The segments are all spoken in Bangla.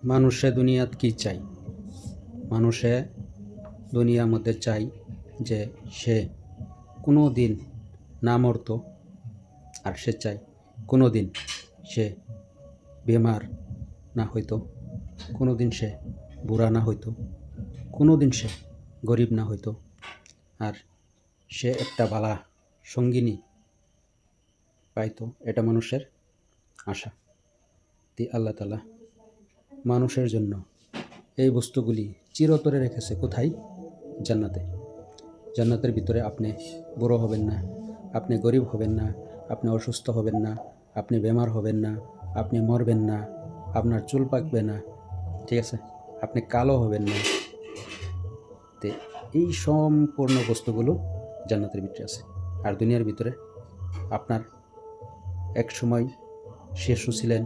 মানুষে দুনিয়াত কি চাই? মানুষে দুনিয়ার মধ্যে চাই যে সে কোনো দিন না মরত, আর সে চাই কোনো দিন সে বেমার না হইতো, কোনো দিন সে বুড়া না হইতো, কোনো দিন সে গরিব না হইতো, আর সে একটা ভালা সঙ্গিনী পাইতো। এটা মানুষের আশা। আল্লাহ তাআলা মানুষের জন্য এই বস্তুগুলি চিরতরে রেখেছে কোথায়? জান্নাতে। জান্নাতের ভিতরে আপনি বুড়ো হবেন না, আপনি গরিব হবেন না, আপনি অসুস্থ হবেন না, আপনি বেমার হবেন না, আপনি মরবেন না, আপনার চুল পাকবে না, ঠিক আছে, আপনি কালো হবেন না। তো এই সম্পূর্ণ বস্তুগুলো জান্নাতের ভিতরে আছে। আর দুনিয়ার ভিতরে আপনার এক সময় শিশু ছিলেন,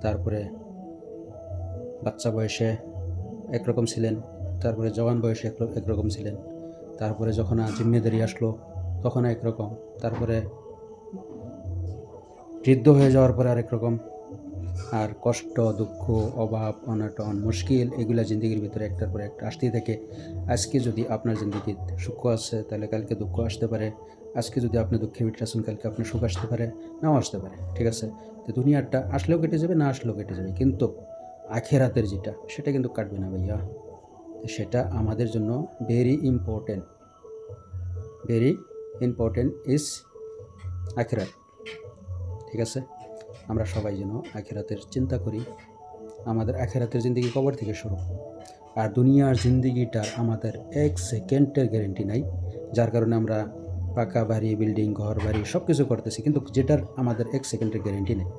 তারপরে বাচ্চা বয়সে একরকম ছিলেন, তারপরে জওয়ান বয়সে একরকম ছিলেন, তারপরে যখন জিম্মেদারি আসলো তখন একরকম, তারপরে বৃদ্ধ হয়ে যাওয়ার পরে আরেক রকম। আর কষ্ট, দুঃখ, অভাব, অনটন, মুশকিল এগুলা জিন্দগির ভিতরে একটার পর একটা আসতেই থাকে। আজকে যদি আপনার জিন্দগিতে সুখ আছে তাহলে কালকে দুঃখ আসতে পারে, আজকে যদি আপনি দুঃখের ভিতরে আসেন কালকে আপনার সুখ আসতে পারে, নাও আসতে পারে, ঠিক আছে। তো দুনিয়াটা আসলেও কেটে যাবে, না আসলেও কেটে যাবে, কিন্তু আখেরাতের যেটা সেটা কিন্তু কাটবে না ভাইয়া। সেটা আমাদের জন্য very important, very important is আখেরাত, ঠিক আছে। আমরা সবাই যেন আখেরাতের চিন্তা করি। আমাদের আখেরাতের জিন্দগি কবর থেকে শুরু, আর দুনিয়ার জিন্দগিটার আমাদের এক সেকেন্ডের গ্যারেন্টি নাই, যার কারণে আমরা পাকা বাড়ি, বিল্ডিং, ঘর বাড়ি সব কিছু করতেছি, কিন্তু যেটার আমাদের এক সেকেন্ডের গ্যারেন্টি নেই।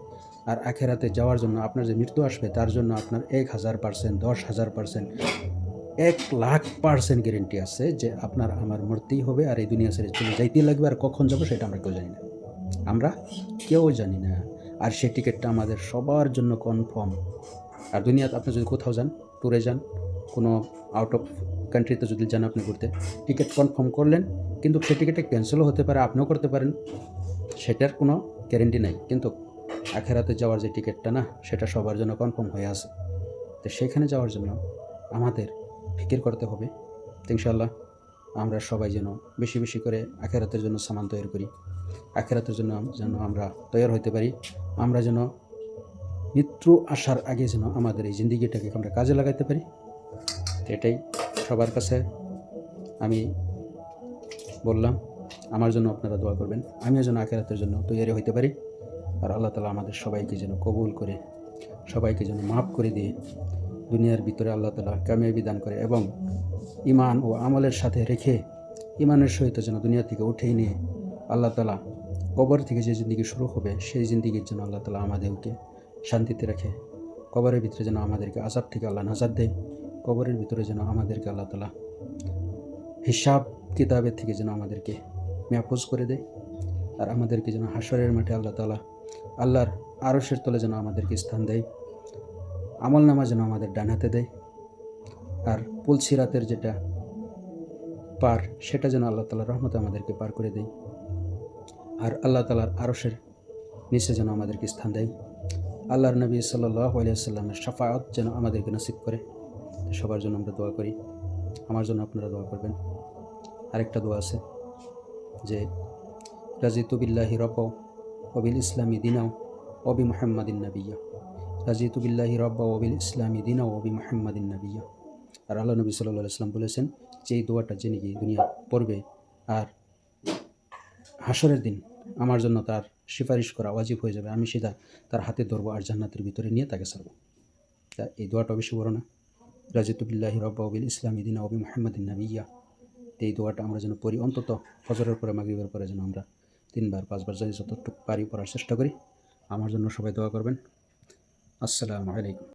আর আখেরাতে যাওয়ার জন্য আপনার যে মৃত্যু আসবে তার জন্য আপনার 1000%, 10,000%, 1,00,000% গ্যারেন্টি আছে যে আপনার আমার মরতেই হবে, আর এই দুনিয়া ছেড়ে চলে যাইতেই লাগবে। আর কখন যাবো সেটা আমরা কেউ জানি না, আমরা কেউ জানি না। আর সেই টিকিটটা আমাদের সবার জন্য কনফার্ম। আর দুনিয়াতে আপনি যদি কোথাও যান, ট্যুরে যান, কোনো আউট অফ কান্ট্রিতে যদি যান আপনি ঘুরতে, টিকিট কনফার্ম করলেন, কিন্তু সেই টিকিটটা ক্যান্সেলও হতে পারে, আপনিও করতে পারেন, সেটার কোনো গ্যারেন্টি নাই। কিন্তু আখেরাতে যাওয়ার যে টিকিটটা না, সেটা সবার জন্য কনফার্ম হয়ে আছে। তো সেখানে যাওয়ার জন্য আমাদের ফিকির করতে হবে। ইনশাআল্লাহ আমরা সবাই যেন বেশি বেশি করে আখেরাতের জন্য সামান তৈরি করি, আখেরাতের জন্য যেন আমরা তৈরি হতে পারি। আমরা যেন মৃত্যু আসার আগে যেন আমাদের এই জিন্দিগিটাকে আমরা কাজে লাগাইতে পারি। এটাই সবার কাছে আমি বললাম। আমার জন্য আপনারা দোয়া করবেন, আমিও যেন আখেরাতের জন্য তৈরি হইতে পারি। আর আল্লাহ তাআলা আমাদের সবাইকে যেন কবুল করে, সবাইকে যেন মাফ করে দিয়ে দুনিয়ার ভিতরে আল্লাহ তাআলা কামিয়াবি দান করে, এবং ঈমান ও আমলের সাথে রেখে ঈমানের সহিত যেন দুনিয়া থেকে উঠেই নিয়ে আল্লাহ তাআলা কবর থেকে যে জিন্দিগি শুরু হবে সেই জিন্দিগির জন্য আল্লাহ তাআলা আমাদেরকে শান্তিতে রাখে। কবরের ভিতরে যেন আমাদেরকে আযাব থেকে আল্লাহ নাজাত দেয়, কবরের ভিতরে যেন আমাদেরকে আল্লাহ তাআলা হিসাব কিতাবের থেকে যেন আমাদেরকে মাহফুজ করে দেয়। আর আমাদেরকে যেন হাশরের মাঠে আল্লাহ তাআলা আল্লাহর আরশের তলে যেন আমাদেরকে স্থান দেয়, আমলনামা যেন আমাদের ডান হাতে দেয়। আর পুলসিরাতের যেটা পার, সেটা যেন আল্লাহ তাআলার রহমতে আমাদেরকে পার করে দেয়। আর আল্লাহ তাআলার আরশের নিচে যেন আমাদেরকে স্থান দেয়। আল্লাহর নবী সাল্লাল্লাহু আলাইহি ওয়াসাল্লামের শাফাআত যেন আমাদেরকে নসিব করে। সবার জন্য আমরা দোয়া করি, আমার জন্য আপনারা দোয়া করবেন। আরেকটা দোয়া আছে যে রাজিতু বিল্লাহি রব্বা ওয়া বিল ইসলামি দীনা ওয়া বি মুহাম্মাদিন নাবিয়্যা, রাজিতু বিল্লাহি রব্বা ওয়া বিল ইসলামি দীনা ওয়া বি মুহাম্মাদিন নাবিয়্যা। আর আল্লাহ নবী সাল্লাল্লাহু আলাইহি ওয়াসাল্লাম বলেছেন যে এই দোয়াটা যে নাকি দুনিয়া পড়বে আর হাসরের দিন আমার জন্য তার সুপারিশ করা ওয়াজিব হয়ে যাবে, আমি সেটা তার হাতে ধরবো আর জান্নাতের ভিতরে নিয়ে তাকে ছাড়ব। তা এই দোয়াটা বেশি বড় না, রাজিতু বিল্লাহি রব্বা ওয়া বিল ইসলামি দীনা ওয়া বি মুহাম্মাদিন নাবিয়্যা। এই দোয়াটা আমরা যেন পড়ি, অন্তত ফজরের পরে, মাগরিবের পরে যেন আমরা 3বার 5বার যদি যতটুকু পারি পড়ার চেষ্টা করি। আমার জন্য সবাই দোয়া করবেন। আসসালামু আলাইকুম।